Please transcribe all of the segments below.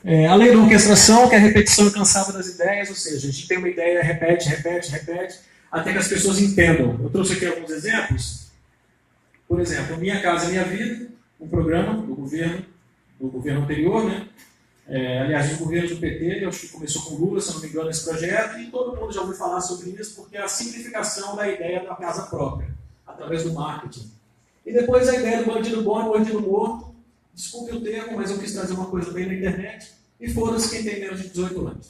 A lei da orquestração, que é a repetição incansável das ideias, ou seja, a gente tem uma ideia, repete, repete, repete, até que as pessoas entendam. Eu trouxe aqui alguns exemplos. Por exemplo, Minha Casa Minha Vida, um programa do governo anterior, né? Aliás, os governos do PT, eu acho que começou com Lula, se eu não me engano, esse projeto, e todo mundo já ouviu falar sobre isso, porque é a simplificação da ideia da casa própria, através do marketing. E depois a ideia do bandido bom e bandido morto. Desculpe o termo, mas eu quis trazer uma coisa bem na internet. E foda-se quem tem menos de 18 anos.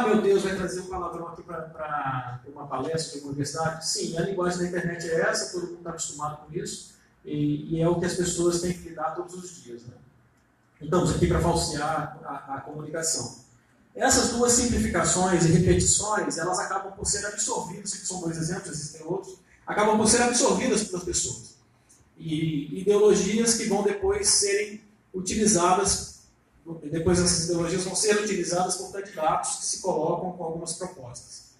Meu Deus, vai trazer um palavrão aqui para uma palestra de uma universidade? Sim, a linguagem da internet é essa, todo mundo está acostumado com isso. E é o que as pessoas têm que lidar todos os dias. Né? Estamos aqui para falsear a comunicação. Essas duas simplificações e repetições, elas acabam por ser absorvidas, que são dois exemplos, existem outros, acabam por ser absorvidas pelas pessoas. E ideologias que vão depois serem utilizadas, depois essas ideologias vão ser utilizadas por candidatos que se colocam com algumas propostas.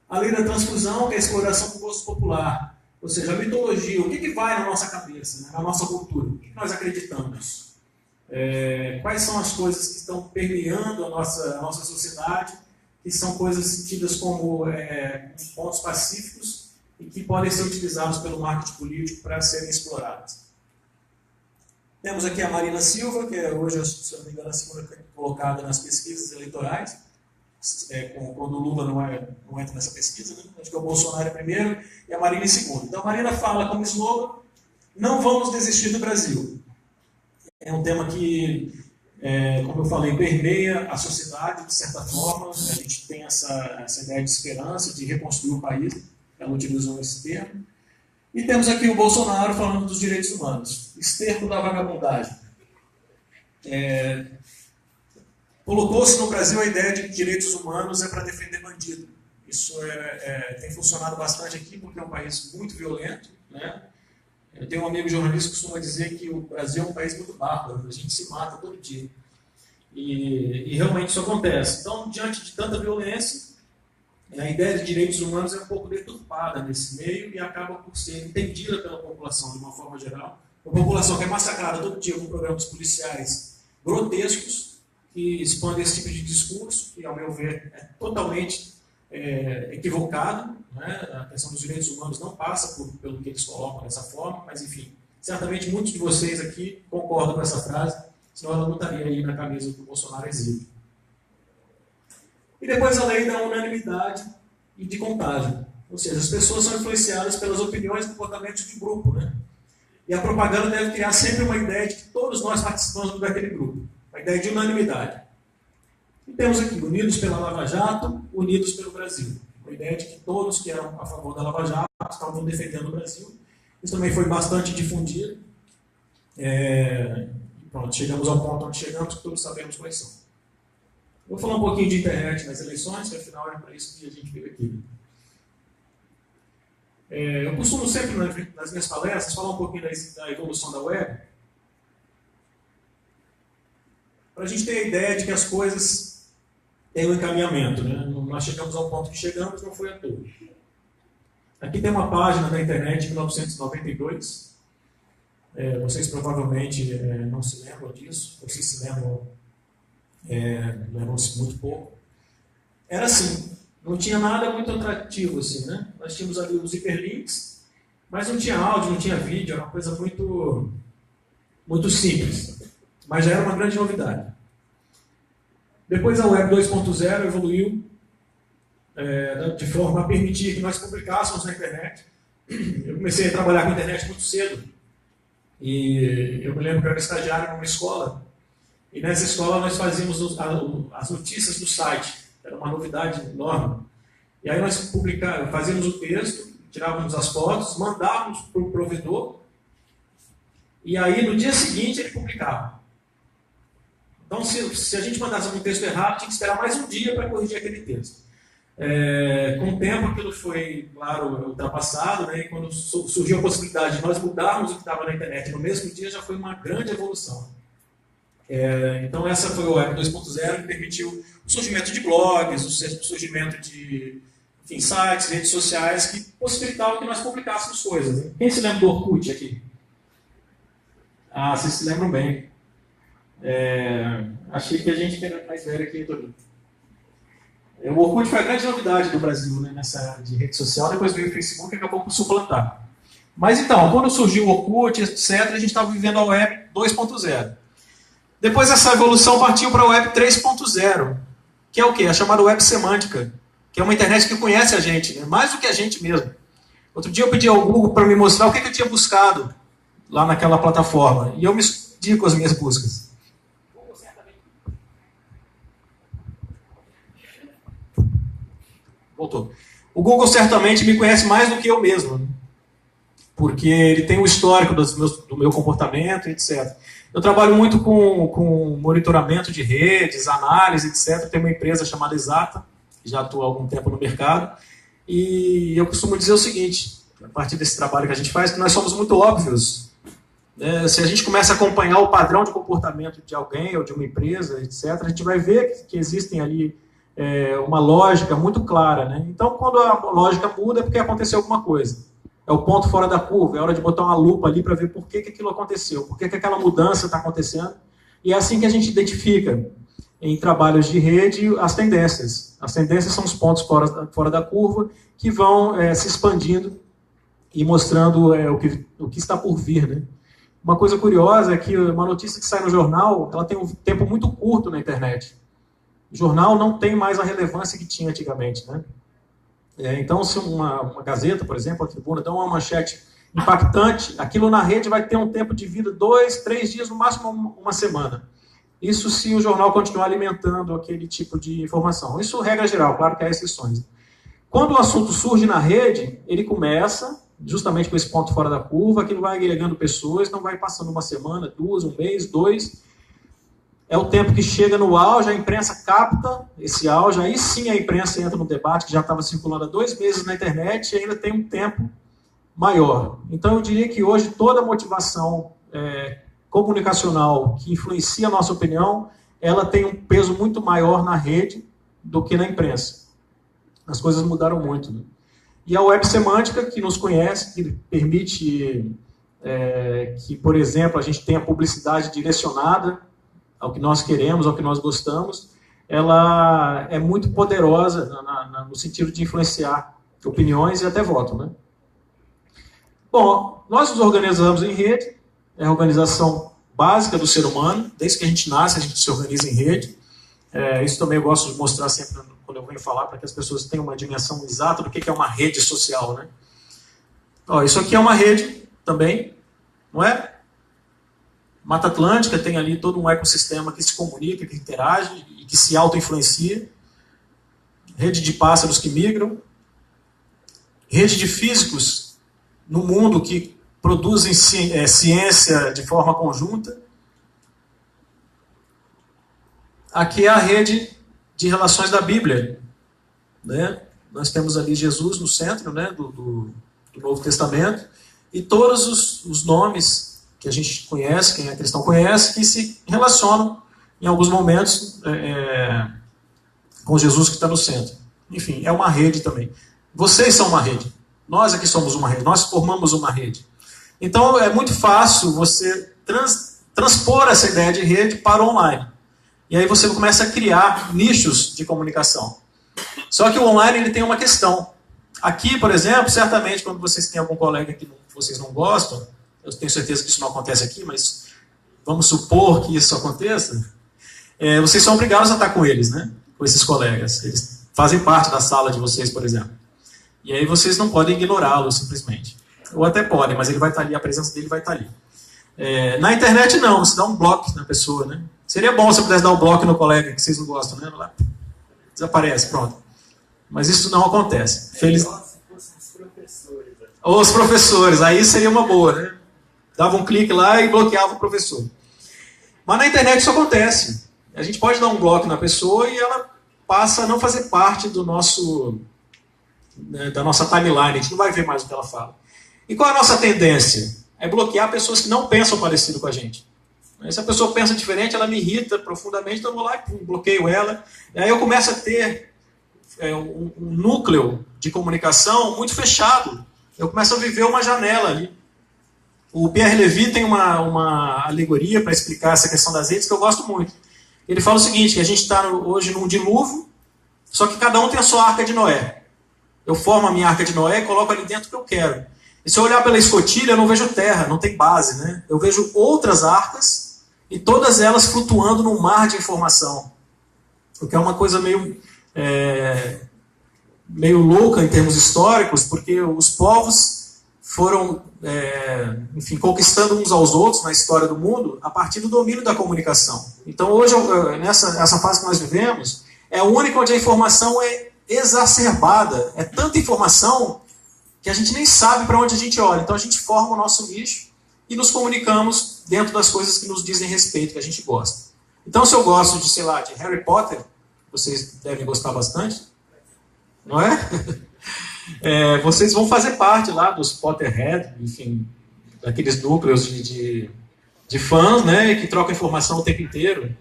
A lei da transfusão, que é a exploração do gosto popular, ou seja, a mitologia, o que vai na nossa cabeça, né, na nossa cultura, o que nós acreditamos, quais são as coisas que estão permeando a nossa sociedade, que são coisas tidas como pontos pacíficos, e que podem ser utilizados pelo marketing político para serem explorados. Temos aqui a Marina Silva, que é hoje, se não me engano, a segunda colocada nas pesquisas eleitorais, quando o Lula não entra nessa pesquisa, né? Acho que é o Bolsonaro em primeiro e a Marina em segundo. Então a Marina fala como slogan: não vamos desistir do Brasil. É um tema que, como eu falei, permeia a sociedade de certa forma. A gente tem essa ideia de esperança, de reconstruir o país. Ela utilizou esse termo. E temos aqui o Bolsonaro falando dos direitos humanos. Esterco da vagabundagem. Colocou-se no Brasil a ideia de que direitos humanos é para defender bandido. Isso tem funcionado bastante aqui, porque é um país muito violento. Né? Eu tenho um amigo jornalista que costuma dizer que o Brasil é um país muito bárbaro. A gente se mata todo dia. E realmente isso acontece. Então, diante de tanta violência, a ideia de direitos humanos é um pouco deturpada nesse meio e acaba por ser entendida pela população de uma forma geral. Uma população que é massacrada todo dia com programas policiais grotescos que expandem esse tipo de discurso, que, ao meu ver, é totalmente equivocado. Né? A questão dos direitos humanos não passa pelo que eles colocam dessa forma, mas, enfim, certamente muitos de vocês aqui concordam com essa frase, senão ela não estaria aí na camisa que o Bolsonaro exibe. E depois a lei da unanimidade e de contágio. Ou seja, as pessoas são influenciadas pelas opiniões e comportamentos de grupo. Né? E a propaganda deve criar sempre uma ideia de que todos nós participamos daquele grupo. A ideia de unanimidade. E temos aqui, unidos pela Lava Jato, unidos pelo Brasil. A ideia de que todos que eram a favor da Lava Jato estavam defendendo o Brasil. Isso também foi bastante difundido. Pronto, chegamos ao ponto onde chegamos, que todos sabemos quais são. Vou falar um pouquinho de internet nas eleições, que afinal é para isso que a gente veio aqui. Eu costumo sempre, nas minhas palestras, falar um pouquinho da evolução da web, para a gente ter a ideia de que as coisas têm um encaminhamento. Né? Nós chegamos ao ponto que chegamos, não foi à toa. Aqui tem uma página da internet de 1992. Vocês provavelmente não se lembram disso, vocês se lembram. Lembram-se muito pouco. Era assim, não tinha nada muito atrativo assim, né? Nós tínhamos ali os hiperlinks, mas não tinha áudio, não tinha vídeo, era uma coisa muito, muito simples, mas já era uma grande novidade. Depois a web 2.0 evoluiu de forma a permitir que nós publicássemos na internet. Eu comecei a trabalhar com a internet muito cedo e eu me lembro que eu era estagiário numa escola. E nessa escola nós fazíamos as notícias do site, era uma novidade enorme. E aí nós fazíamos o texto, tirávamos as fotos, mandávamos para o provedor, e aí no dia seguinte ele publicava. Então se a gente mandasse um texto errado, tinha que esperar mais um dia para corrigir aquele texto. Com o tempo aquilo foi, claro, ultrapassado, né? E quando surgiu a possibilidade de nós mudarmos o que estava na internet no mesmo dia, já foi uma grande evolução. Então essa foi o Web 2.0, que permitiu o surgimento de blogs, o surgimento de sites, redes sociais que possibilitavam que nós publicássemos coisas. Quem se lembra do Orkut aqui? Ah, vocês se lembram bem. Achei que a gente era mais velho aqui, Toninho. O Orkut foi a grande novidade do Brasil, né, nessa área de rede social. Depois veio o Facebook e acabou por suplantar. Mas então, quando surgiu o Orkut, etc., a gente estava vivendo a Web 2.0. Depois essa evolução partiu para a Web 3.0, que é o quê? A chamada Web Semântica, que é uma internet que conhece a gente, né? Mais do que a gente mesmo. Outro dia eu pedi ao Google para me mostrar o que eu tinha buscado lá naquela plataforma. E eu me escondi com as minhas buscas. Voltou. O Google certamente me conhece mais do que eu mesmo, né? Porque ele tem o histórico do meu comportamento, etc. Eu trabalho muito com monitoramento de redes, análise, etc. Tem uma empresa chamada Exata, que já atua há algum tempo no mercado, e eu costumo dizer o seguinte, a partir desse trabalho que a gente faz, que nós somos muito óbvios. Se a gente começa a acompanhar o padrão de comportamento de alguém ou de uma empresa, etc., a gente vai ver que existem ali uma lógica muito clara, né? Então, quando a lógica muda, é porque aconteceu alguma coisa. É o ponto fora da curva, é hora de botar uma lupa ali para ver por que aquilo aconteceu, por que aquela mudança está acontecendo. E é assim que a gente identifica, em trabalhos de rede, as tendências. As tendências são os pontos fora da curva que vão se expandindo e mostrando o que está por vir, né? Uma coisa curiosa é que uma notícia que sai no jornal, ela tem um tempo muito curto na internet. O jornal não tem mais a relevância que tinha antigamente, né? Então, se uma Gazeta, por exemplo, a Tribuna, dá uma manchete impactante, aquilo na rede vai ter um tempo de vida 2, 3 dias, no máximo uma semana. Isso se o jornal continuar alimentando aquele tipo de informação. Isso regra geral, claro que há exceções. Quando o assunto surge na rede, ele começa, justamente com esse ponto fora da curva, aquilo vai agregando pessoas, não vai passando uma semana, 2, um mês, 2... É o tempo que chega no auge, a imprensa capta esse auge, aí sim a imprensa entra no debate que já estava circulando há 2 meses na internet e ainda tem um tempo maior. Então eu diria que hoje toda a motivação comunicacional que influencia a nossa opinião, ela tem um peso muito maior na rede do que na imprensa. As coisas mudaram muito, né? E a web semântica, que nos conhece, que permite que, por exemplo, a gente tenha publicidade direcionada ao que nós queremos, ao que nós gostamos, ela é muito poderosa no sentido de influenciar opiniões e até voto, né? Bom, nós nos organizamos em rede, é a organização básica do ser humano, desde que a gente nasce, a gente se organiza em rede. Isso também eu gosto de mostrar sempre quando eu venho falar, para que as pessoas tenham uma dimensão exata do que é uma rede social, né? Isso aqui é uma rede também, não é? Mata Atlântica tem ali todo um ecossistema que se comunica, que interage e que se auto-influencia. Rede de pássaros que migram. Rede de físicos no mundo que produzem ciência de forma conjunta. Aqui é a rede de relações da Bíblia, né? Nós temos ali Jesus no centro, né, do Novo Testamento, e todos os nomes que a gente conhece, quem é cristão conhece, que se relacionam em alguns momentos com Jesus que está no centro. Enfim, é uma rede também. Vocês são uma rede. Nós aqui somos uma rede. Nós formamos uma rede. Então é muito fácil você transpor essa ideia de rede para o online. E aí você começa a criar nichos de comunicação. Só que o online ele tem uma questão. Aqui, por exemplo, certamente quando vocês têm algum colega que vocês não gostam, eu tenho certeza que isso não acontece aqui, mas vamos supor que isso aconteça, vocês são obrigados a estar com eles, né? Com esses colegas. Eles fazem parte da sala de vocês, por exemplo. E aí vocês não podem ignorá-los simplesmente. Ou até podem, mas ele vai estar ali, a presença dele vai estar ali. Na internet não, você dá um bloco na pessoa, né? Seria bom se eu pudesse dar um bloco no colega que vocês não gostam, né? Lá, desaparece, pronto. Mas isso não acontece. Os professores, aí seria uma boa, né? Dava um clique lá e bloqueava o professor. Mas na internet isso acontece. A gente pode dar um bloco na pessoa e ela passa a não fazer parte da nossa timeline. A gente não vai ver mais o que ela fala. E qual é a nossa tendência? É bloquear pessoas que não pensam parecido com a gente. Se a pessoa pensa diferente, ela me irrita profundamente, então eu vou lá e bloqueio ela. E aí eu começo a ter um núcleo de comunicação muito fechado. Eu começo a viver uma janela ali. O Pierre Levy tem uma alegoria para explicar essa questão das redes que eu gosto muito. Ele fala o seguinte, que a gente está hoje num dilúvio, só que cada um tem a sua arca de Noé. Eu formo a minha arca de Noé e coloco ali dentro o que eu quero. E se eu olhar pela escotilha, eu não vejo terra, não tem base, né? Eu vejo outras arcas e todas elas flutuando num mar de informação. O que é uma coisa meio louca em termos históricos, porque os povos foram, enfim, conquistando uns aos outros na história do mundo a partir do domínio da comunicação. Então hoje, essa fase que nós vivemos, é a única onde a informação é exacerbada. É tanta informação que a gente nem sabe para onde a gente olha. Então a gente forma o nosso nicho e nos comunicamos dentro das coisas que nos dizem respeito, que a gente gosta. Então se eu gosto de, sei lá, de Harry Potter, vocês devem gostar bastante, não é? Vocês vão fazer parte lá dos Potterhead, enfim, daqueles núcleos de fãs, né, que trocam informação o tempo inteiro.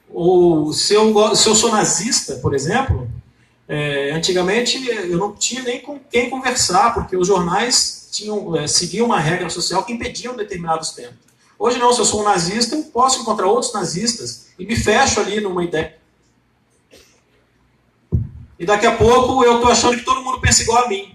Ou se eu sou nazista, por exemplo, antigamente eu não tinha nem com quem conversar, porque os jornais seguiam uma regra social que impediam determinados temas. Hoje não, se eu sou um nazista, eu posso encontrar outros nazistas e me fecho ali numa ideia. E daqui a pouco eu estou achando que todo mundo pensa igual a mim.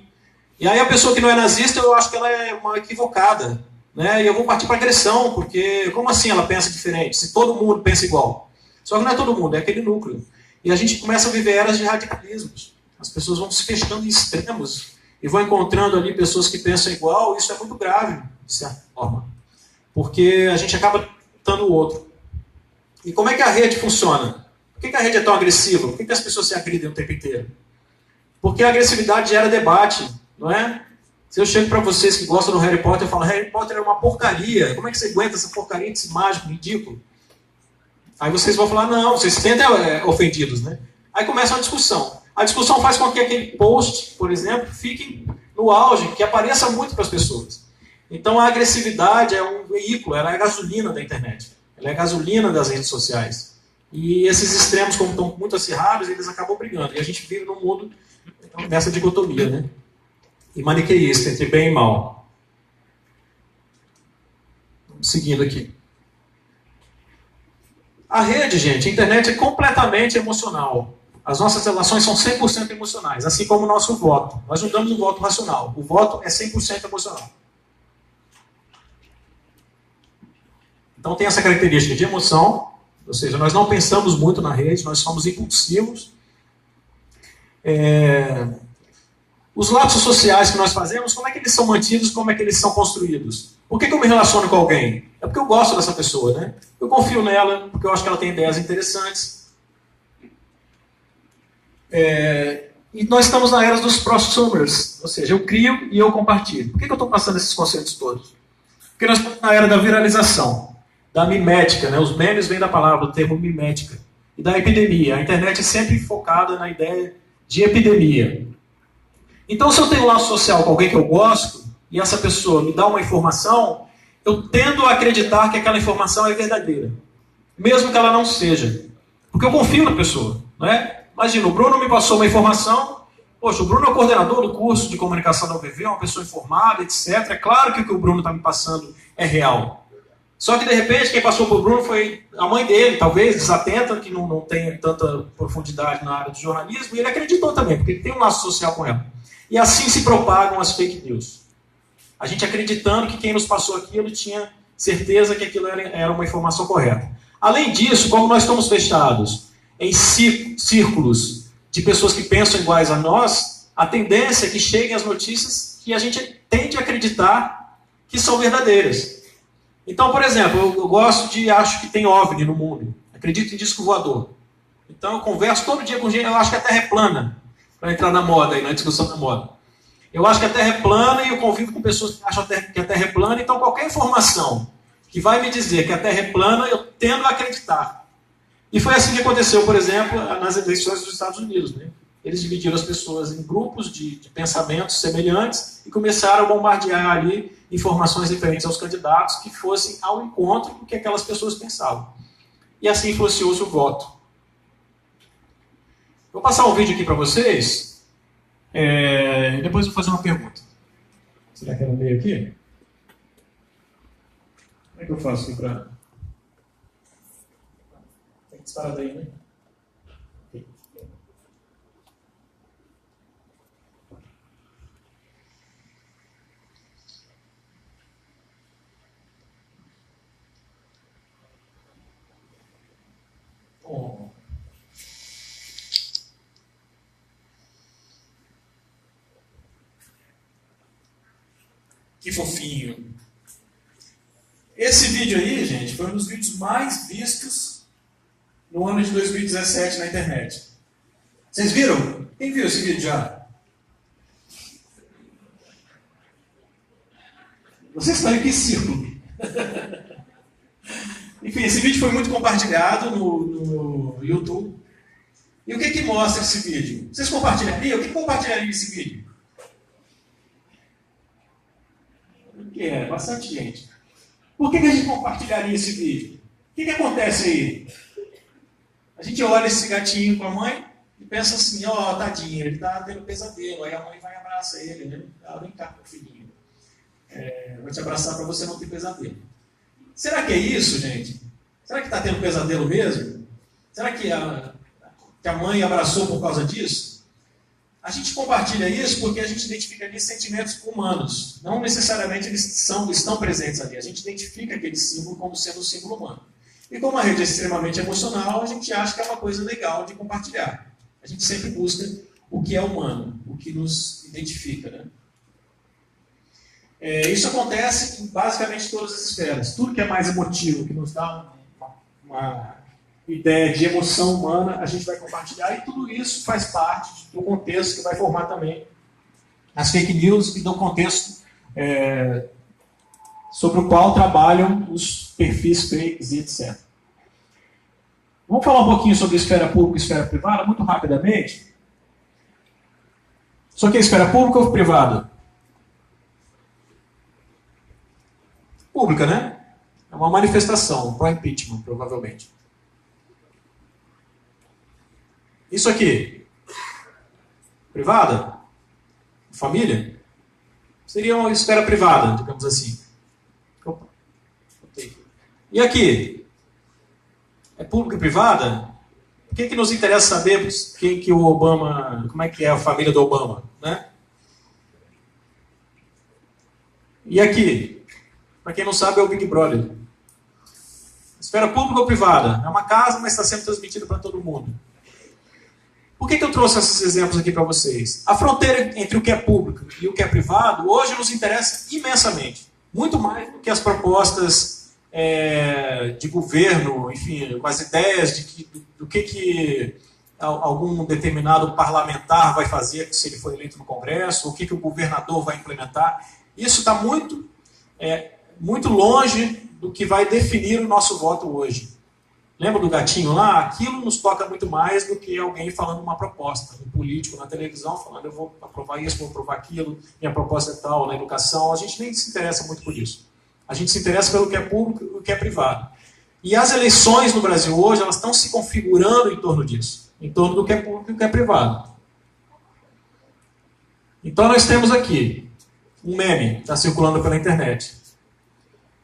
E aí a pessoa que não é nazista, eu acho que ela é uma equivocada. Né? E eu vou partir para agressão, porque como assim ela pensa diferente? Se todo mundo pensa igual. Só que não é todo mundo, é aquele núcleo. E a gente começa a viver eras de radicalismos. As pessoas vão se fechando em extremos e vão encontrando ali pessoas que pensam igual. Isso é muito grave, de certa forma. Porque a gente acaba tentando o outro. E como é que a rede funciona? Por que a rede é tão agressiva? Por que as pessoas se agridem o tempo inteiro? Porque a agressividade gera debate, não é? Se eu chego para vocês que gostam do Harry Potter, eu falo, Harry Potter é uma porcaria. Como é que você aguenta essa porcaria desse mágico ridículo? Aí vocês vão falar, não, vocês se sentem ofendidos, né? Aí começa uma discussão. A discussão faz com que aquele post, por exemplo, fique no auge, que apareça muito para as pessoas. Então a agressividade é um veículo, ela é a gasolina da internet. Ela é a gasolina das redes sociais. E esses extremos, como estão muito acirrados, eles acabam brigando. E a gente vive num mundo nessa dicotomia, né? E maniqueísta, entre bem e mal. Seguindo aqui. A rede, gente, a internet é completamente emocional. As nossas relações são 100% emocionais, assim como o nosso voto. Nós não damos um voto racional. O voto é 100% emocional. Então tem essa característica de emoção, ou seja, nós não pensamos muito na rede, nós somos impulsivos. Os laços sociais que nós fazemos, como é que eles são mantidos, como é que eles são construídos? Por que eu me relaciono com alguém? É porque eu gosto dessa pessoa, né? Eu confio nela, porque eu acho que ela tem ideias interessantes. E nós estamos na era dos prosumers, ou seja, eu crio e eu compartilho. Por que eu estou passando esses conceitos todos? Porque nós estamos na era da viralização, da mimética, né? Os memes vêm da palavra, do termo mimética, e da epidemia. A internet é sempre focada na ideia de epidemia. Então, se eu tenho um laço social com alguém que eu gosto, e essa pessoa me dá uma informação, eu tendo a acreditar que aquela informação é verdadeira, mesmo que ela não seja. Porque eu confio na pessoa, não é? Imagina, o Bruno me passou uma informação, poxa, o Bruno é o coordenador do curso de comunicação da UVV, é uma pessoa informada, etc. É claro que o que o Bruno está me passando é real. Só que, de repente, quem passou por Bruno foi a mãe dele, talvez, desatenta, que não tem tanta profundidade na área do jornalismo, e ele acreditou também, porque ele tem um laço social com ela. E assim se propagam as fake news. A gente acreditando que quem nos passou aquilo tinha certeza que aquilo era uma informação correta. Além disso, como nós estamos fechados em círculos de pessoas que pensam iguais a nós, a tendência é que cheguem as notícias que a gente tende a acreditar que são verdadeiras. Então, por exemplo, eu gosto acho que tem OVNI no mundo. Acredito em disco voador. Então eu converso todo dia com gente, eu acho que a Terra é plana. Para entrar na moda, aí, na discussão da moda. Eu acho que a Terra é plana e eu convivo com pessoas que acham que a Terra é plana, então qualquer informação que vai me dizer que a Terra é plana, eu tendo a acreditar. E foi assim que aconteceu, por exemplo, nas eleições dos Estados Unidos. Né? Eles dividiram as pessoas em grupos de pensamentos semelhantes e começaram a bombardear ali informações referentes aos candidatos que fossem ao encontro do que aquelas pessoas pensavam. E assim influenciou-se o voto. Vou passar um vídeo aqui para vocês, e depois vou fazer uma pergunta. Será que era no meio aqui? Como é que eu faço aqui para... Tem que disparar daí, né? Oh. Que fofinho. Esse vídeo aí, gente, foi um dos vídeos mais vistos no ano de 2017 na internet. Vocês viram? Quem viu esse vídeo já? Vocês estão em que círculo? Enfim, esse vídeo foi muito compartilhado no YouTube. E o que mostra esse vídeo? Vocês compartilhariam? O que compartilharia esse vídeo? O que é? Bastante gente. Por que a gente compartilharia esse vídeo? O que acontece aí? A gente olha esse gatinho com a mãe e pensa assim, ó, tadinho, ele tá tendo pesadelo. Aí a mãe vai e abraça ele, né? Vem cá, meu filhinho. Vou te abraçar para você não ter pesadelo. Será que é isso, gente? Será que está tendo pesadelo mesmo? Será que a mãe abraçou por causa disso? A gente compartilha isso porque a gente identifica ali sentimentos humanos. Não necessariamente eles estão presentes ali. A gente identifica aquele símbolo como sendo um símbolo humano. E como a rede é extremamente emocional, a gente acha que é uma coisa legal de compartilhar. A gente sempre busca o que é humano, o que nos identifica, né? Isso acontece em basicamente todas as esferas. Tudo que é mais emotivo, que nos dá uma ideia de emoção humana, a gente vai compartilhar, e tudo isso faz parte do contexto que vai formar também as fake news e do contexto sobre o qual trabalham os perfis fakes e etc. Vamos falar um pouquinho sobre esfera pública e esfera privada, muito rapidamente. Isso aqui é esfera pública ou privada? Pública, né? É uma manifestação, pró-impeachment, provavelmente. Isso aqui, privada? Família? Seria uma esfera privada, digamos assim. Opa. E aqui? É pública e privada? Por que nos interessa saber quem que o Obama, como é que é a família do Obama, né? E aqui? Para quem não sabe, é o Big Brother. Esfera pública ou privada? É uma casa, mas está sendo transmitida para todo mundo. Por que eu trouxe esses exemplos aqui para vocês? A fronteira entre o que é público e o que é privado hoje nos interessa imensamente. Muito mais do que as propostas de governo, enfim, com as ideias do que algum determinado parlamentar vai fazer se ele for eleito no Congresso, o que o governador vai implementar. Isso está muito longe do que vai definir o nosso voto hoje. Lembra do gatinho lá? Aquilo nos toca muito mais do que alguém falando uma proposta. Um político na televisão falando, eu vou aprovar isso, vou aprovar aquilo, minha proposta é tal, na educação. A gente nem se interessa muito por isso. A gente se interessa pelo que é público e o que é privado. E as eleições no Brasil hoje, elas estão se configurando em torno disso. Em torno do que é público e do que é privado. Então nós temos aqui um meme que está circulando pela internet.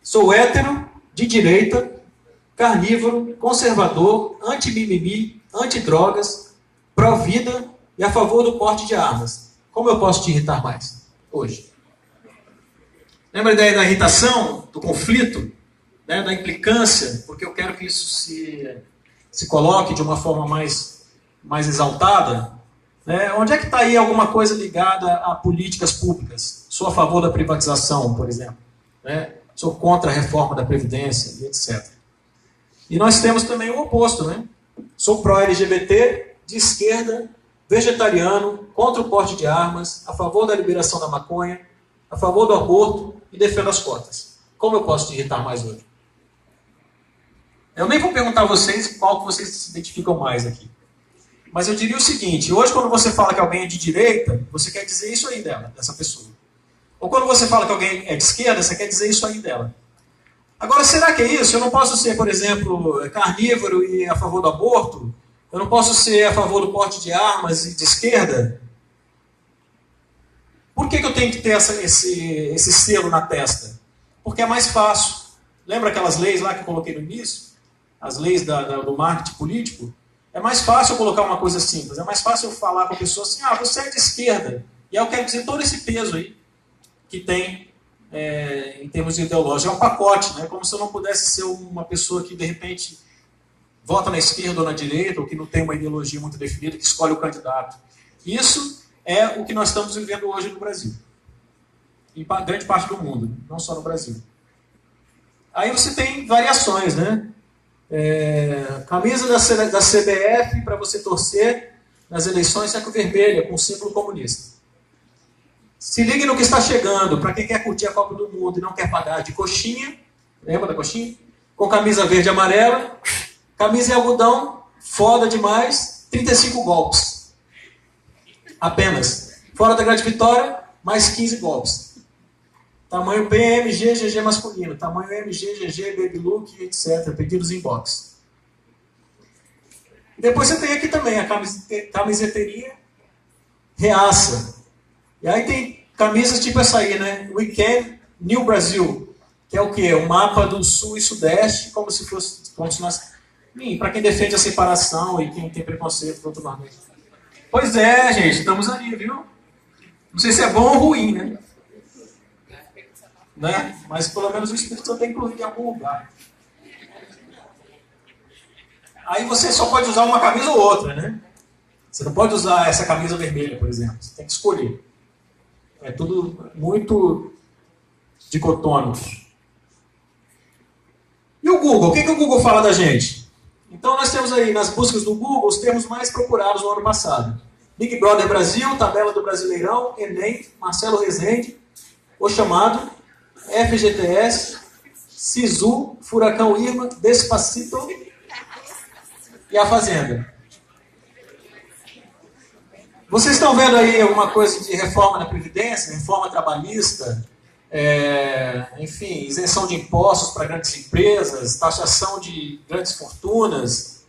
Sou hétero, de direita, carnívoro, conservador, anti-mimimi, anti-drogas, pró-vida e a favor do porte de armas. Como eu posso te irritar mais hoje? Lembra a ideia da irritação, do conflito, né, da implicância? Porque eu quero que isso se coloque de uma forma mais exaltada. Né? Onde é que está aí alguma coisa ligada a políticas públicas? Sou a favor da privatização, por exemplo. Né? Sou contra a reforma da Previdência, e etc. E nós temos também o oposto, né? Sou pró-LGBT, de esquerda, vegetariano, contra o porte de armas, a favor da liberação da maconha, a favor do aborto e defendo as cotas. Como eu posso te irritar mais hoje? Eu nem vou perguntar a vocês qual que vocês se identificam mais aqui. Mas eu diria o seguinte, hoje quando você fala que alguém é de direita, você quer dizer isso aí dessa pessoa. Ou quando você fala que alguém é de esquerda, você quer dizer isso aí dela. Agora, será que é isso? Eu não posso ser, por exemplo, carnívoro e a favor do aborto? Eu não posso ser a favor do porte de armas e de esquerda? Por que eu tenho que ter esse selo na testa? Porque é mais fácil. Lembra aquelas leis lá que eu coloquei no início? As leis do marketing político? É mais fácil eu colocar uma coisa simples. É mais fácil eu falar com a pessoa assim, você é de esquerda. E aí eu quero dizer todo esse peso aí que tem em termos ideológicos. É um pacote, né? Como se eu não pudesse ser uma pessoa que, de repente, vota na esquerda ou na direita, ou que não tem uma ideologia muito definida, que escolhe o candidato. Isso é o que nós estamos vivendo hoje no Brasil. Em grande parte do mundo, não só no Brasil. Aí você tem variações, né? Camisa da CBF para você torcer nas eleições é vermelha, com símbolo comunista. Se ligue no que está chegando, para quem quer curtir a Copa do Mundo e não quer pagar de coxinha, lembra da coxinha? Com camisa verde e amarela, camisa em algodão, foda demais, 35 golpes. Apenas. Fora da Grande Vitória, mais 15 golpes. Tamanho PMG, GG masculino. Tamanho MG, GG, Baby Look, etc. Pedidos em box. Depois você tem aqui também a camiseteria reaça. E aí tem camisas tipo essa aí, né? Weekend New Brasil. Que é o quê? Um mapa do sul e sudeste, como se nós... Para quem defende a separação e quem tem preconceito contra o Nordeste. Pois é, gente, estamos ali, viu? Não sei se é bom ou ruim, né? Mas pelo menos o Espírito Santo tem incluído em algum lugar. Aí você só pode usar uma camisa ou outra, né? Você não pode usar essa camisa vermelha, por exemplo. Você tem que escolher. É tudo muito dicotômico. E o Google? O que o Google fala da gente? Então nós temos aí nas buscas do Google os termos mais procurados no ano passado. Big Brother Brasil, Tabela do Brasileirão, Enem, Marcelo Rezende, O Chamado, FGTS, Sisu, Furacão Irma, Despacito e A Fazenda. Vocês estão vendo aí alguma coisa de reforma da Previdência, reforma trabalhista, enfim, isenção de impostos para grandes empresas, taxação de grandes fortunas,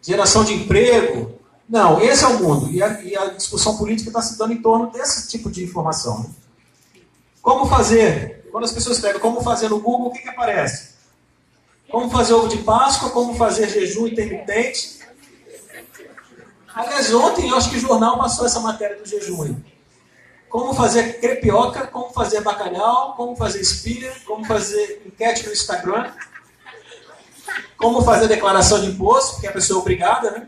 geração de emprego? Não, esse é o mundo. E a discussão política está se dando em torno desse tipo de informação. Como fazer? Quando as pessoas escrevem como fazer no Google, o que aparece? Como fazer ovo de Páscoa, como fazer jejum intermitente. Aliás, ontem eu acho que o jornal passou essa matéria do jejum aí. Como fazer crepioca, como fazer bacalhau, como fazer espinha, como fazer enquete no Instagram, como fazer declaração de imposto, porque a pessoa é obrigada, né?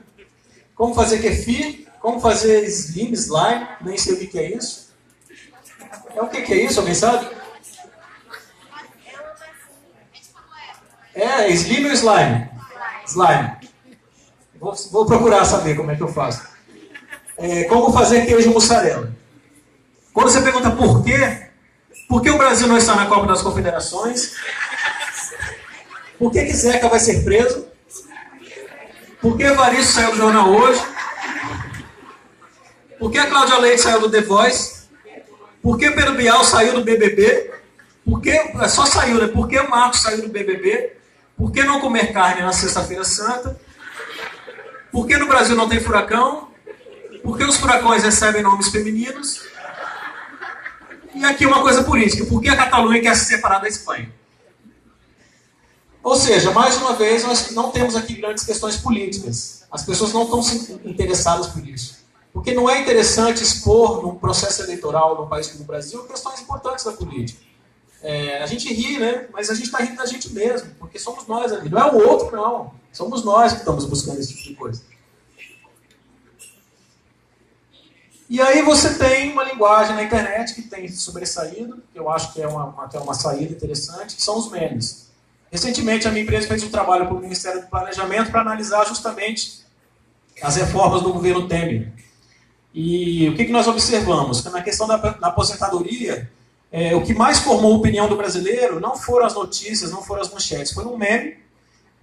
Como fazer kefir, como fazer slime, nem sei o que é isso. O que é isso, alguém sabe? Slim ou slime? Slime. Vou procurar saber como é que eu faço. Como fazer queijo mussarela. Quando você pergunta por que o Brasil não está na Copa das Confederações? Por que Zeca vai ser preso? Por que Evaristo saiu do jornal hoje? Por que a Cláudia Leite saiu do The Voice? Por que Pedro Bial saiu do BBB? Só saiu, né? Por que o Marcos saiu do BBB? Por que não comer carne na Sexta-feira Santa? Por que no Brasil não tem furacão? Por que os furacões recebem nomes femininos? E aqui uma coisa política. Por que a Catalunha quer se separar da Espanha? Ou seja, mais uma vez, nós não temos aqui grandes questões políticas. As pessoas não estão interessadas por isso. Porque não é interessante expor num processo eleitoral num país como o Brasil questões importantes da política. A gente ri, né? Mas a gente está rindo da gente mesmo, porque somos nós ali. Não é o outro, não. Somos nós que estamos buscando esse tipo de coisa. E aí você tem uma linguagem na internet que tem sobressaído, que eu acho que é uma saída interessante, que são os memes. Recentemente a minha empresa fez um trabalho para o Ministério do Planejamento para analisar justamente as reformas do governo Temer. E o que nós observamos? Que na questão da aposentadoria, o que mais formou a opinião do brasileiro não foram as notícias, não foram as manchetes, foi um meme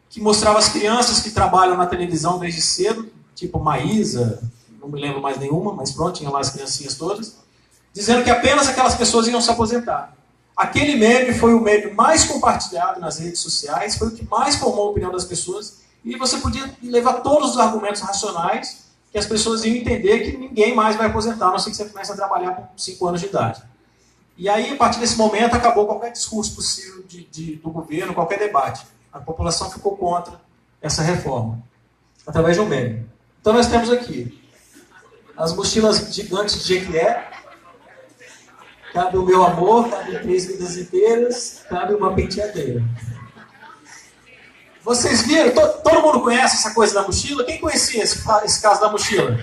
que mostrava as crianças que trabalham na televisão desde cedo, tipo Maísa, não me lembro mais nenhuma, mas pronto, tinha lá as criancinhas todas, dizendo que apenas aquelas pessoas iam se aposentar. Aquele meme foi o meme mais compartilhado nas redes sociais, foi o que mais formou a opinião das pessoas, e você podia levar todos os argumentos racionais que as pessoas iam entender que ninguém mais vai aposentar, a não ser que você comece a trabalhar com 5 anos de idade. E aí, a partir desse momento, acabou qualquer discurso possível do governo, qualquer debate. A população ficou contra essa reforma, através de um meme. Então nós temos aqui as mochilas gigantes de Jequié, cabe o meu amor, cabe 3 vidas inteiras, cabe uma penteadeira. Vocês viram? Todo mundo conhece essa coisa da mochila? Quem conhecia esse caso da mochila?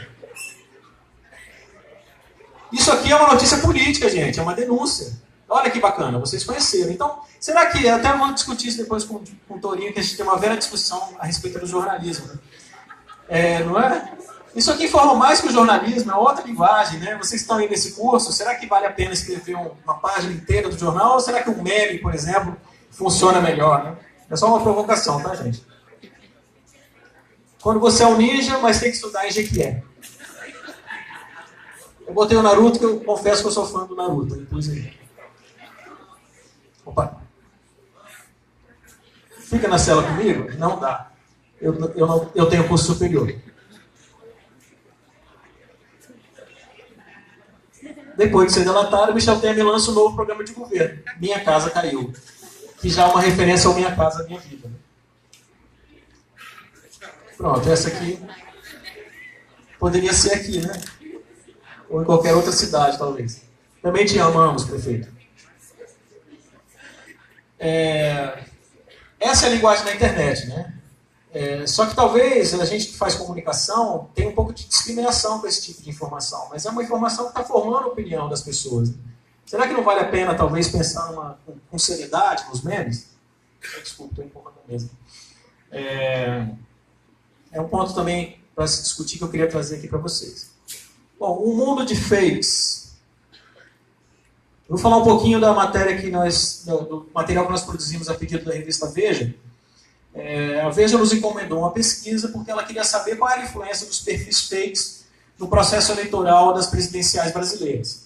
Isso aqui é uma notícia política, gente, é uma denúncia. Olha que bacana, vocês conheceram. Então, será que, até vamos discutir isso depois com o Torinho, que a gente tem uma velha discussão a respeito do jornalismo. Não é? Isso aqui forma mais que o jornalismo, é outra linguagem, né? Vocês estão aí nesse curso, será que vale a pena escrever uma página inteira do jornal, ou será que um meme, por exemplo, funciona melhor, né? É só uma provocação, tá, gente? Quando você é um ninja, mas tem que estudar em Jequié. Eu botei o Naruto, que eu confesso que eu sou fã do Naruto. Depois aí. Opa. Fica na cela comigo? Não dá. Eu tenho curso superior. Depois de ser delatado, o Michel Temer lança um novo programa de governo. Minha Casa Caiu. Que já é uma referência ao Minha Casa Minha Vida. Pronto, essa aqui poderia ser aqui, né? Ou em qualquer outra cidade, talvez. Também te amamos, prefeito. Essa é a linguagem da internet, né? Só que talvez a gente que faz comunicação tenha um pouco de discriminação com esse tipo de informação, mas é uma informação que está formando a opinião das pessoas. Né? Será que não vale a pena, talvez, pensar com seriedade nos memes? Desculpa, estou empurrando mesmo. É um ponto também para se discutir que eu queria trazer aqui para vocês. Bom, um mundo de fakes. Eu vou falar um pouquinho da matéria do material que nós produzimos a pedido da revista Veja. A Veja nos encomendou uma pesquisa porque ela queria saber qual era a influência dos perfis fakes no processo eleitoral das presidenciais brasileiras.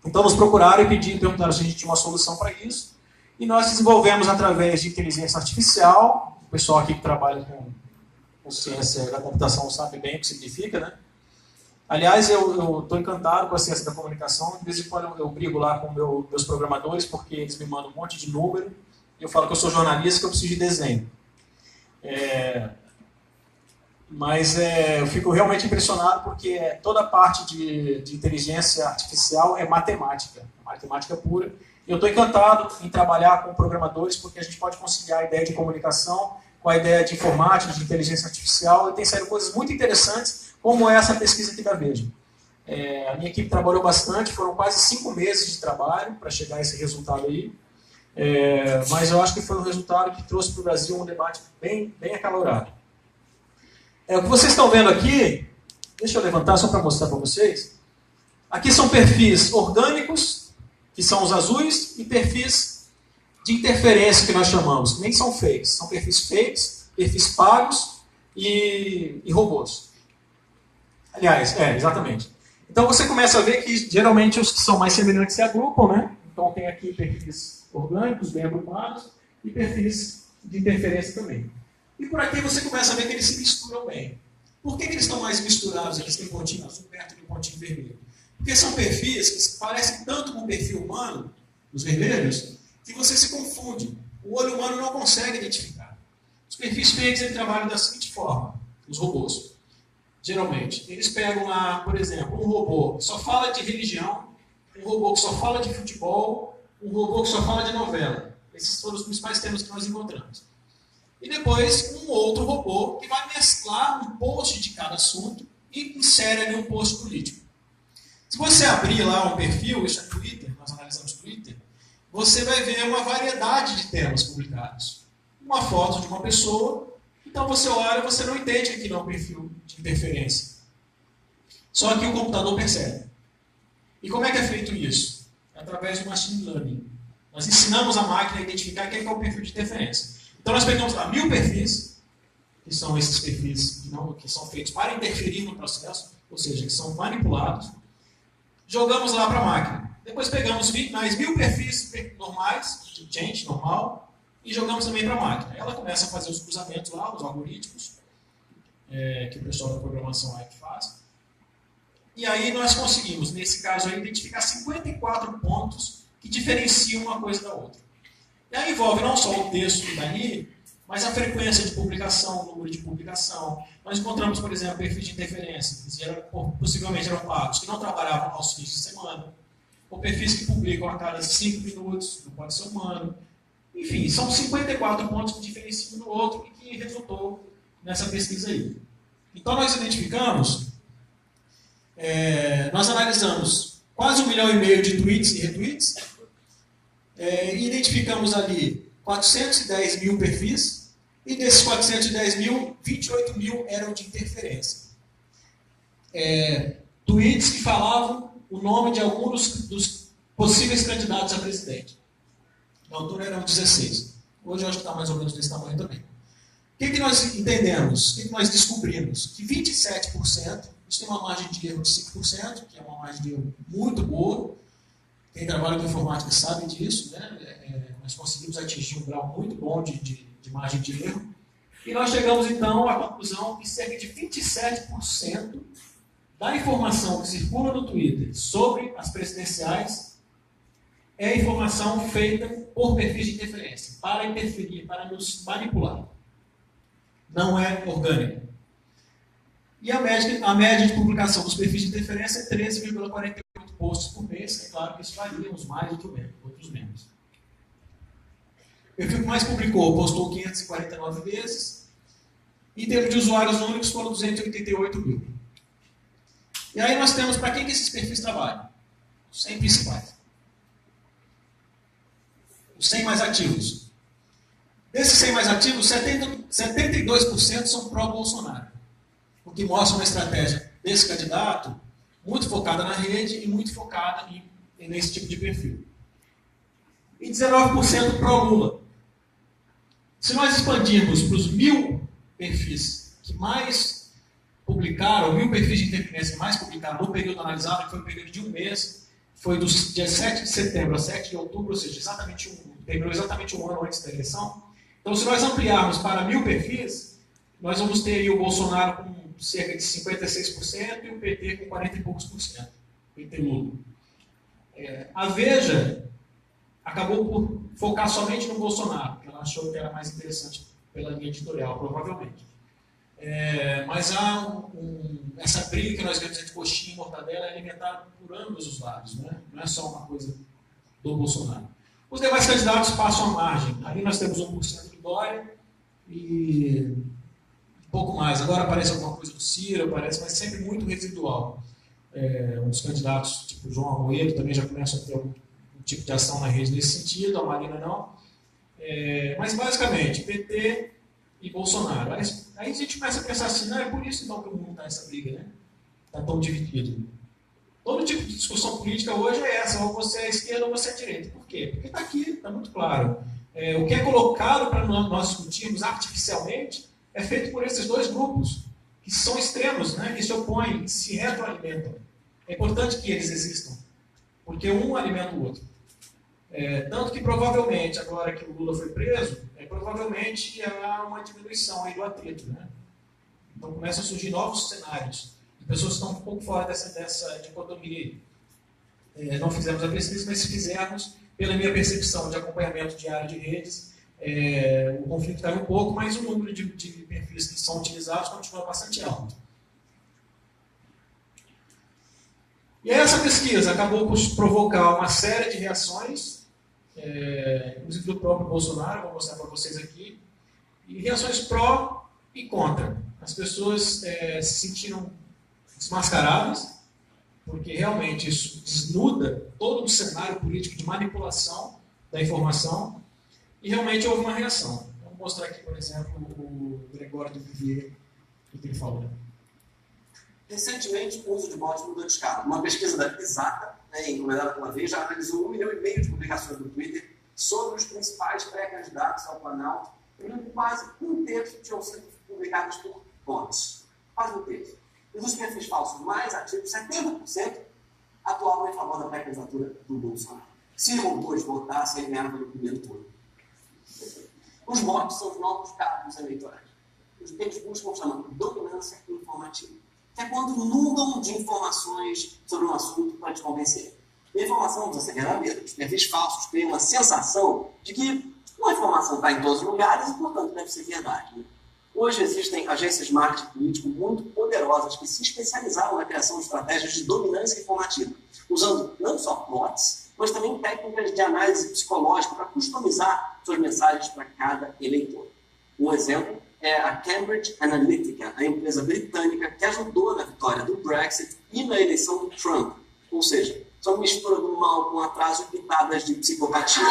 Então nos procuraram e perguntaram se a gente tinha uma solução para isso. E nós desenvolvemos através de inteligência artificial. O pessoal aqui que trabalha com ciência da computação sabe bem o que significa, né? Aliás, eu estou encantado com a ciência da comunicação. De vez em quando eu brigo lá com meus programadores porque eles me mandam um monte de número. E eu falo que eu sou jornalista, que eu preciso de desenho. Mas eu fico realmente impressionado porque toda a parte de inteligência artificial é matemática pura. E eu estou encantado em trabalhar com programadores porque a gente pode conciliar a ideia de comunicação com a ideia de informática, de inteligência artificial, e tem saído coisas muito interessantes, como essa pesquisa aqui da Veja. A minha equipe trabalhou bastante, foram quase 5 meses de trabalho para chegar a esse resultado aí, mas eu acho que foi um resultado que trouxe para o Brasil um debate bem acalorado. O que vocês estão vendo aqui, deixa eu levantar só para mostrar para vocês, aqui são perfis orgânicos, que são os azuis, e perfis de interferência que nós chamamos, que nem são fakes, são perfis fakes, perfis pagos e robôs. Aliás, exatamente. Então você começa a ver que geralmente os que são mais semelhantes se agrupam, né? Então tem aqui perfis orgânicos, bem agrupados, e perfis de interferência também. E por aqui você começa a ver que eles se misturam bem. Por que eles estão mais misturados aqui, tem pontinho azul perto de um pontinho vermelho? Porque são perfis que parecem tanto com o perfil humano, os vermelhos, que você se confunde. O olho humano não consegue identificar. Os perfis fakes eles trabalham da seguinte forma, os robôs. Geralmente, eles pegam lá, por exemplo, um robô que só fala de religião, um robô que só fala de futebol, um robô que só fala de novela. Esses foram os principais temas que nós encontramos. E depois, um outro robô que vai mesclar um post de cada assunto e insere ali um post político. Se você abrir lá um perfil, isso é Twitter, nós analisamos Twitter, você vai ver uma variedade de temas publicados. Uma foto de uma pessoa, então você olha e você não entende que aquilo é um perfil de interferência. Só que o computador percebe. E como é que é feito isso? Através do machine learning. Nós ensinamos a máquina a identificar quem é o perfil de interferência. Então nós pegamos lá 1000 perfis, que são esses perfis que são feitos para interferir no processo, ou seja, que são manipulados, jogamos lá para a máquina. Depois pegamos mais 1000 perfis normais, de gente normal, e jogamos também para a máquina. Ela começa a fazer os cruzamentos lá, os algoritmos, que o pessoal da programação aí faz. E aí nós conseguimos, nesse caso aí, identificar 54 pontos que diferenciam uma coisa da outra. E aí envolve não só o texto que está ali, mas a frequência de publicação, o número de publicação. Nós encontramos, por exemplo, perfis de interferência, que possivelmente eram pagos, que não trabalhavam aos fins de semana, ou perfis que publicam a cada 5 minutos, não pode ser humano. Enfim, são 54 pontos que diferenciam um do outro e que resultou nessa pesquisa aí. Então nós identificamos, nós analisamos quase 1,5 milhão de tweets e retweets, e identificamos ali 410 mil perfis, e desses 410 mil, 28 mil eram de interferência. Tweets que falavam o nome de alguns dos possíveis candidatos a presidente. Na altura eram 16. Hoje eu acho que está mais ou menos desse tamanho também. O que nós entendemos? O que nós descobrimos? Que 27%, isso tem uma margem de erro de 5%, que é uma margem de erro muito boa. Quem trabalha com informática sabe disso, né? Nós conseguimos atingir um grau muito bom de margem de erro. E nós chegamos, então, à conclusão que cerca de 27% da informação que circula no Twitter sobre as presidenciais é informação feita por perfis de interferência, para interferir, para nos manipular. Não é orgânica. E a média de publicação dos perfis de interferência é 13,48 posts por mês. É claro que isso varia uns mais, outros menos. O perfil que mais publicou postou 549 vezes. E em termos de usuários únicos foram 288 mil. E aí nós temos para quem que esses perfis trabalham? Os 100 principais. Os 100 mais ativos. Desses 100 mais ativos, 72% são pró-Bolsonaro. O que mostra uma estratégia desse candidato muito focada na rede e muito focada nesse tipo de perfil. E 19% pró-Lula. Se nós expandirmos para os 1.000 perfis que mais publicaram, 1.000 perfis de interferência que mais publicaram no período analisado, que foi um período de um mês, foi do dia 7 de setembro a 7 de outubro, ou seja, terminou exatamente um ano antes da eleição. Então, se nós ampliarmos para 1.000 perfis, nós vamos ter aí o Bolsonaro com cerca de 56% e o PT com 40 e poucos por cento. PT Lula. A Veja acabou por focar somente no Bolsonaro, porque ela achou que era mais interessante pela linha editorial, provavelmente. Mas há essa briga que nós vemos entre coxinha e mortadela é alimentada por ambos os lados, né? Não é só uma coisa do Bolsonaro. Os demais candidatos passam a margem. Ali nós temos 1% do Dória e pouco mais. Agora aparece alguma coisa do Ciro, aparece, mas sempre muito residual. Os candidatos, tipo João Arruedo, também já começam a ter algum tipo de ação na rede nesse sentido, a Marina não. Mas basicamente, PT e Bolsonaro. Aí a gente começa a pensar assim, não é por isso então que o mundo está nessa briga, né? Está tão dividido. Todo tipo de discussão política hoje é essa, ou você é esquerda ou você é direita. Por quê? Porque está aqui, está muito claro. O que é colocado para nós discutirmos artificialmente é feito por esses dois grupos, que são extremos, né? Que se opõem, que se retroalimentam. É importante que eles existam, porque um alimenta o outro. Tanto que provavelmente, agora que o Lula foi preso, provavelmente há uma diminuição aí do atrito, né? Então começam a surgir novos cenários. As pessoas estão um pouco fora dessa dicotomia aí. Não fizemos a pesquisa, mas se fizermos, pela minha percepção de acompanhamento diário de redes, o conflito caiu um pouco, mas o número de perfis que são utilizados continua bastante alto. E essa pesquisa acabou por provocar uma série de reações, inclusive do próprio Bolsonaro, vou mostrar para vocês aqui, e reações pró e contra. As pessoas se sentiram desmascaradas, porque realmente isso desnuda todo o cenário político de manipulação da informação, e realmente houve uma reação. Vou mostrar aqui, por exemplo, o Gregório do Vivier, o que ele falou. Recentemente, o uso de bots mudou de escala. Uma pesquisa da Exata, encomendada pela Veja, já analisou 1,5 milhão de publicações no Twitter sobre os principais pré-candidatos ao Planalto, e quase um terço tinham sido publicados por bots. Quase um terço. E dos perfis falsos mais ativos, 70% atuavam em favor da pré-candidatura do Bolsonaro. Se robôs votassem, ele ganhava no primeiro turno. Os bots são os novos cargos eleitorais. Eles buscam chamar dominância informativa. que é quando inundam de informações sobre um assunto para te convencer. E a informação precisa ser verdadeira. Os perfis falsos criam uma sensação de que uma informação está em todos os lugares e, portanto, deve ser verdade. Né? Hoje existem agências de marketing político muito poderosas que se especializaram na criação de estratégias de dominância informativa, usando não só bots, mas também técnicas de análise psicológica para customizar suas mensagens para cada eleitor. Um exemplo é a Cambridge Analytica, a empresa britânica que ajudou na vitória do Brexit e na eleição do Trump. Ou seja, são mistura do mal com atraso e pitadas de psicopatia.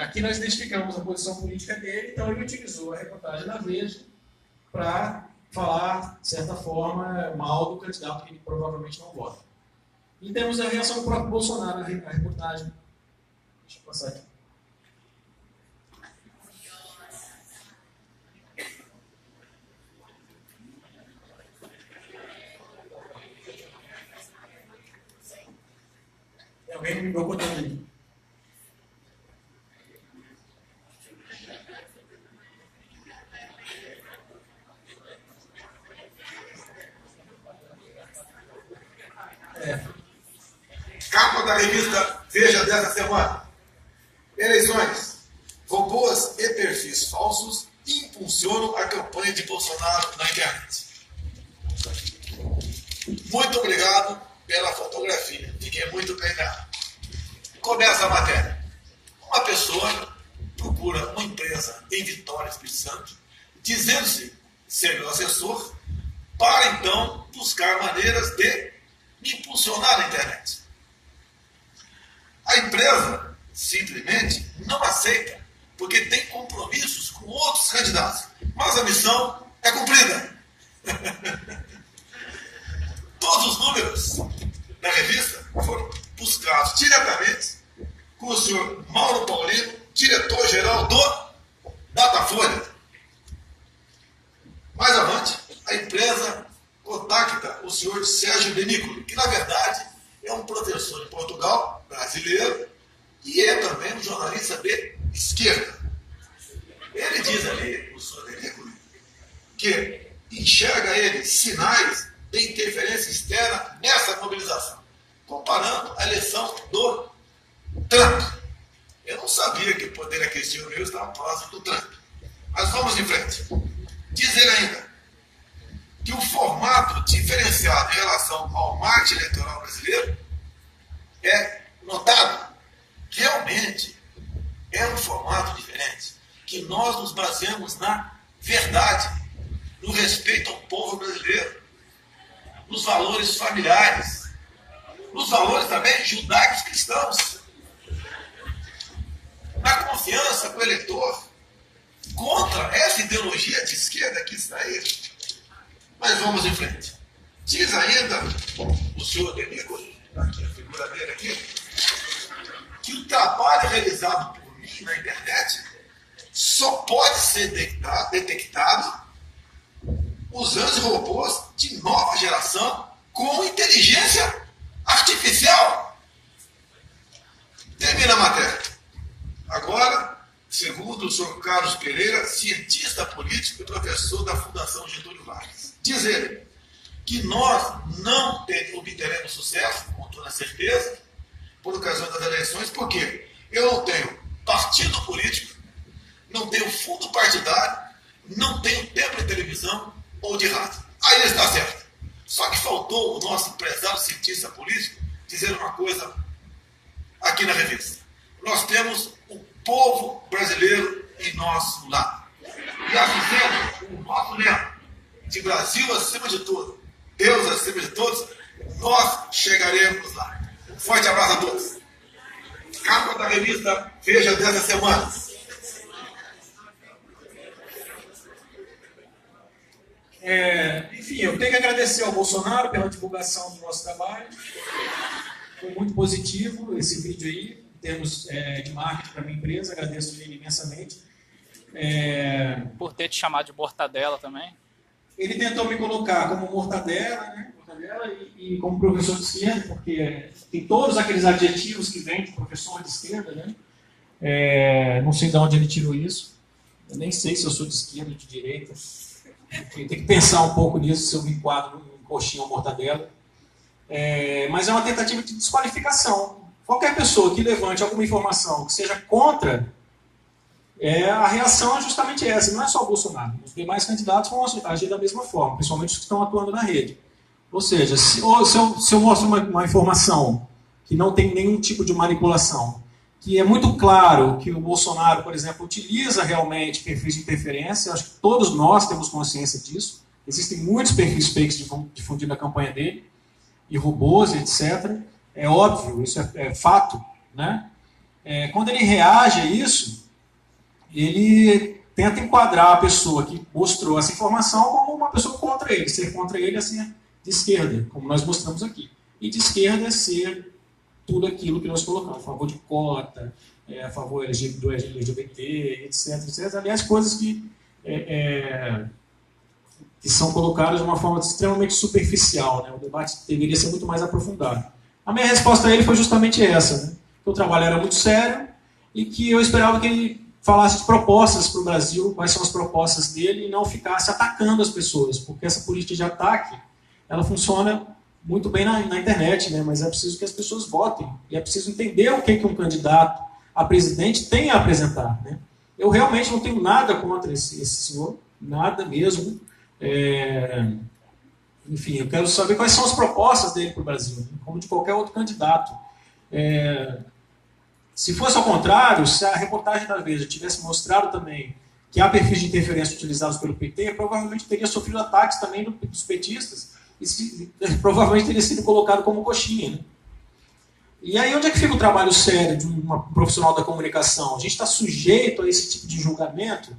Aqui nós identificamos a posição política dele, então ele utilizou a reportagem da Veja para falar, de certa forma, mal do candidato que ele provavelmente não vota. E temos a reação do próprio Bolsonaro na reportagem. Deixa eu passar aqui. Alguém me procurou ali. Capa da revista Veja dessa semana. Eleições. Robôs e perfis falsos impulsionam a campanha de Bolsonaro na internet. Muito obrigado pela fotografia. Fiquei muito treinado. Começa a matéria. Uma pessoa procura uma empresa em Vitória, Espírito Santo, dizendo-se ser meu assessor, para então buscar maneiras de impulsionar a internet. A empresa simplesmente não aceita, porque tem compromissos com outros candidatos. Mas a missão é cumprida. Todos os números da revista foram buscados diretamente com o senhor Mauro Paulino, diretor-geral do Datafolha. Mais avante, a empresa contacta o senhor Sérgio Benícolo, que na verdade é um professor em Portugal, brasileiro, e é também um jornalista de esquerda. Ele diz ali, o senhor Benícolo, que enxerga ele sinais de interferência externa nessa mobilização, comparando a eleição do Trump. Eu não sabia que o poder aquecido meu estava próximo do Trump. Mas vamos em frente. Diz ele ainda que o formato diferenciado em relação ao marketing eleitoral brasileiro é notado. Realmente é um formato diferente, que nós nos baseamos na verdade, no respeito ao povo brasileiro, nos valores familiares, nos valores também judaicos cristãos, na confiança com o eleitor, contra essa ideologia de esquerda que está aí. Mas vamos em frente. Diz ainda o senhor Benícolo, aqui a figura dele aqui, que o trabalho realizado por mim na internet só pode ser detectado usando robôs de nova geração com inteligência artificial. Termina a matéria. Agora, segundo o senhor Carlos Pereira, cientista político e professor da Fundação Getúlio Vargas, diz ele que nós não obteremos sucesso, com toda certeza, por ocasião das eleições, porque eu não tenho partido político, não tenho fundo partidário, não tenho tempo de televisão ou de rádio. Aí ele está certo. Só que faltou o nosso empresário cientista político dizer uma coisa aqui na revista. Nós temos o povo brasileiro em nosso lado. E assim sendo, o nosso lema de Brasil acima de tudo, Deus acima de todos, nós chegaremos lá. Um forte abraço a todos. Capa da revista Veja dessa semana. Enfim, eu tenho que agradecer ao Bolsonaro pela divulgação do nosso trabalho. Foi muito positivo esse vídeo aí, em termos de marketing para a minha empresa. Agradeço ele imensamente. Por ter te chamado de mortadela também. Ele tentou me colocar como mortadela, né? E como professor de esquerda, porque tem todos aqueles adjetivos que vêm de professor de esquerda, né? Não sei de onde ele tirou isso. Eu nem sei se eu sou de esquerda ou de direita. Tem que pensar um pouco nisso, se eu me enquadro em coxinha ou mortadela. Mas é uma tentativa de desqualificação. Qualquer pessoa que levante alguma informação que seja contra, a reação é justamente essa. Não é só o Bolsonaro. Os demais candidatos vão agir da mesma forma, principalmente os que estão atuando na rede. Ou seja, se eu mostro uma informação que não tem nenhum tipo de manipulação, que é muito claro que o Bolsonaro, por exemplo, utiliza realmente perfis de interferência, acho que todos nós temos consciência disso. Existem muitos perfis fakes difundindo a campanha dele, e robôs, etc. É óbvio, isso é fato, né? Quando ele reage a isso, ele tenta enquadrar a pessoa que mostrou essa informação como uma pessoa contra ele. Ser contra ele é ser de esquerda, como nós mostramos aqui. E de esquerda é ser tudo aquilo que nós colocamos, a favor de cota, a favor do LGBT, etc. Aliás, coisas que são colocadas de uma forma extremamente superficial, né? O debate deveria ser muito mais aprofundado. A minha resposta a ele foi justamente essa, né? Que o trabalho era muito sério e que eu esperava que ele falasse de propostas para o Brasil, quais são as propostas dele, e não ficasse atacando as pessoas, porque essa política de ataque, ela funciona muito bem na internet, né? Mas é preciso que as pessoas votem, e é preciso entender o que um candidato a presidente tem a apresentar, né? Eu realmente não tenho nada contra esse senhor, nada mesmo. Enfim, eu quero saber quais são as propostas dele para o Brasil, né? Como de qualquer outro candidato. Se fosse ao contrário, se a reportagem da Veja tivesse mostrado também que há perfis de interferência utilizados pelo PT, provavelmente teria sofrido ataques também dos petistas e provavelmente teria sido colocado como coxinha, né? E aí onde é que fica o trabalho sério de um profissional da comunicação? A gente está sujeito a esse tipo de julgamento,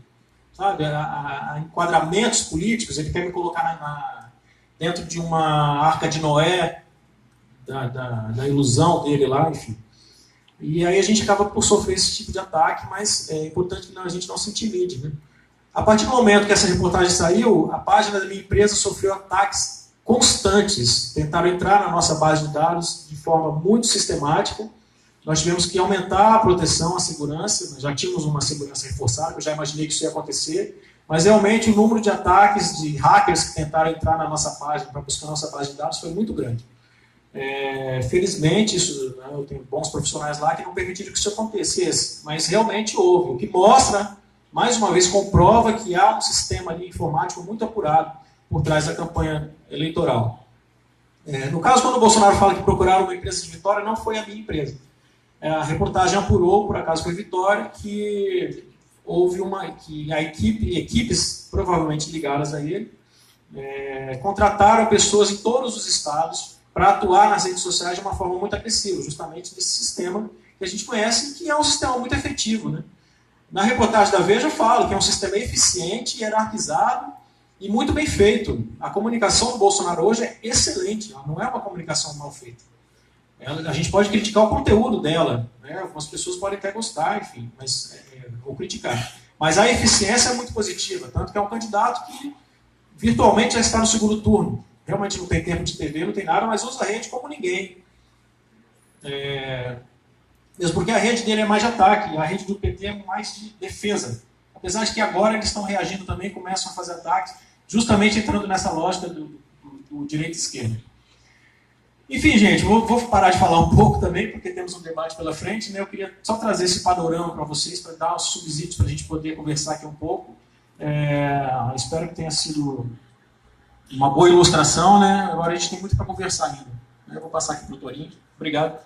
sabe, a enquadramentos políticos. Ele quer me colocar dentro de uma arca de Noé, da ilusão dele lá, enfim. E aí a gente acaba por sofrer esse tipo de ataque, mas é importante que a gente não se intimide, né? A partir do momento que essa reportagem saiu, a página da minha empresa sofreu ataques constantes. Tentaram entrar na nossa base de dados de forma muito sistemática. Nós tivemos que aumentar a proteção, a segurança. Nós já tínhamos uma segurança reforçada, eu já imaginei que isso ia acontecer. Mas realmente o número de ataques de hackers que tentaram entrar na nossa página para buscar a nossa base de dados foi muito grande. Felizmente, né, eu tenho bons profissionais lá que não permitiram que isso acontecesse, mas realmente houve, o que mostra, mais uma vez, comprova que há um sistema ali informático muito apurado por trás da campanha eleitoral. No caso, quando o Bolsonaro fala que procuraram uma empresa de Vitória, não foi a minha empresa. A reportagem apurou, por acaso foi Vitória, que houve equipes provavelmente ligadas a ele, contrataram pessoas em todos os estados para atuar nas redes sociais de uma forma muito agressiva, justamente nesse sistema que a gente conhece, que é um sistema muito efetivo, né? Na reportagem da Veja eu falo que é um sistema eficiente, hierarquizado e muito bem feito. A comunicação do Bolsonaro hoje é excelente, ela não é uma comunicação mal feita. A gente pode criticar o conteúdo dela, né? Algumas pessoas podem até gostar, enfim, ou criticar. Mas a eficiência é muito positiva, tanto que é um candidato que virtualmente já está no segundo turno. Realmente não tem tempo de TV, não tem nada, mas usa a rede como ninguém. Mesmo porque a rede dele é mais de ataque, a rede do PT é mais de defesa. Apesar de que agora eles estão reagindo também, começam a fazer ataques, justamente entrando nessa lógica do direita e esquerda. Enfim, gente, vou parar de falar um pouco também, porque temos um debate pela frente, né? Eu queria só trazer esse panorama para vocês, para dar uns subsídios para a gente poder conversar aqui um pouco. Espero que tenha sido uma boa ilustração, né? Agora a gente tem muito para conversar ainda. Eu vou passar aqui para o Torinho. Obrigado.